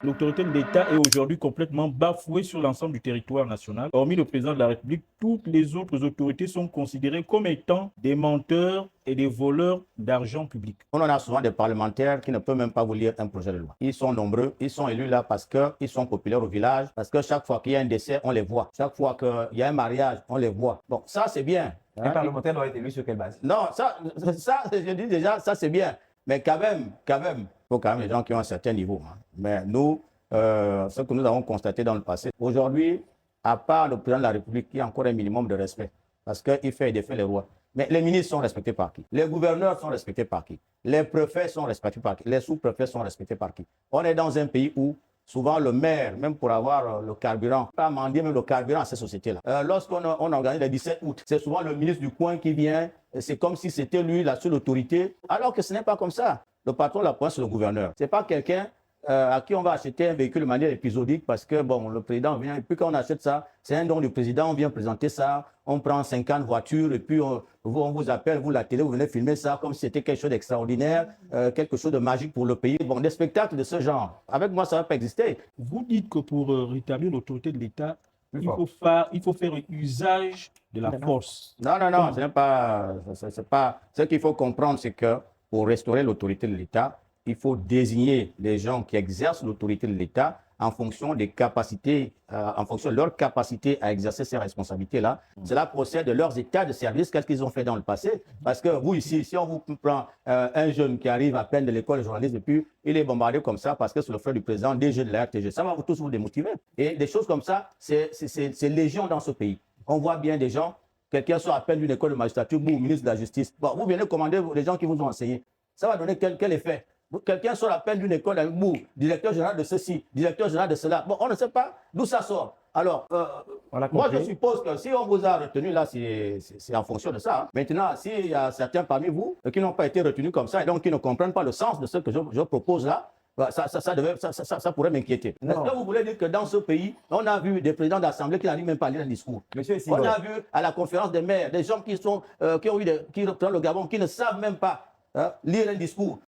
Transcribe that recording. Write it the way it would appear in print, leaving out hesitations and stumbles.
L'autorité de l'État est aujourd'hui complètement bafouée sur l'ensemble du territoire national. Hormis le président de la République, toutes les autres autorités sont considérées comme étant des menteurs et des voleurs d'argent public. On en a souvent des parlementaires qui ne peuvent même pas vous lire un projet de loi. Ils sont nombreux, ils sont élus là parce qu'ils sont populaires au village, parce que chaque fois qu'il y a un décès, on les voit. Chaque fois qu'il y a un mariage, on les voit. Bon, ça c'est bien. Un parlementaire doit être élu sur quelle base? Non, ça, je dis déjà, ça c'est bien. Mais quand même, il faut quand même des gens qui ont un certain niveau. Mais nous, ce que nous avons constaté dans le passé, aujourd'hui, à part le président de la République, il y a encore un minimum de respect. Parce qu'il fait et défait les rois. Mais les ministres sont respectés par qui? Les gouverneurs sont respectés par qui? Les préfets sont respectés par qui? Les sous-préfets sont respectés par qui? On est dans un pays où souvent le maire, même pour avoir le carburant, pas mendier même le carburant à ces sociétés-là. Lorsqu'on organise le 17 août, c'est souvent le ministre du coin qui vient. C'est comme si c'était lui la seule autorité, alors que ce n'est pas comme ça. Le patron de la province, c'est le gouverneur. Ce n'est pas quelqu'un à qui on va acheter un véhicule de manière épisodique parce que bon, le président vient et puis quand on achète ça, c'est un don du président, on vient présenter ça, on prend 50 voitures et puis on vous appelle, vous la télé, vous venez filmer ça comme si c'était quelque chose d'extraordinaire, quelque chose de magique pour le pays. Bon, des spectacles de ce genre, avec moi ça ne va pas exister. Vous dites que pour rétablir l'autorité de l'État, il faut faire usage de la force. Non, ce n'est pas, ce qu'il faut comprendre, c'est que pour restaurer l'autorité de l'État, il faut désigner les gens qui exercent l'autorité de l'État en fonction des capacités, en fonction de leur capacité à exercer ces responsabilités-là. Cela procède de leurs états de service, qu'est-ce qu'ils ont fait dans le passé. Parce que vous ici, si on vous prend un jeune qui arrive à peine de l'école de journalisme et puis il est bombardé comme ça parce que c'est le frère du président, des jeunes de la RTG, ça va vous tous vous démotiver. Et des choses comme ça, c'est légion dans ce pays. On voit bien des gens, quelqu'un soit à peine d'une école de magistrature, vous, ministre de la Justice, bon, vous venez commander les gens qui vous ont enseigné. Ça va donner quel effet? Quelqu'un sort à peine d'une école avec vous, directeur général de ceci, directeur général de cela. Bon, on ne sait pas d'où ça sort. Alors, moi, je suppose que si on vous a retenu là, c'est en fonction de ça. Maintenant, s'il y a certains parmi vous qui n'ont pas été retenus comme ça et donc qui ne comprennent pas le sens de ce que je propose là, ça pourrait m'inquiéter. Est-ce que vous voulez dire que dans ce pays, on a vu des présidents d'assemblée qui n'arrivent même pas à lire un discours? On a vu à la conférence des maires des gens qui reprennent le Gabon, qui ne savent même pas lire un discours.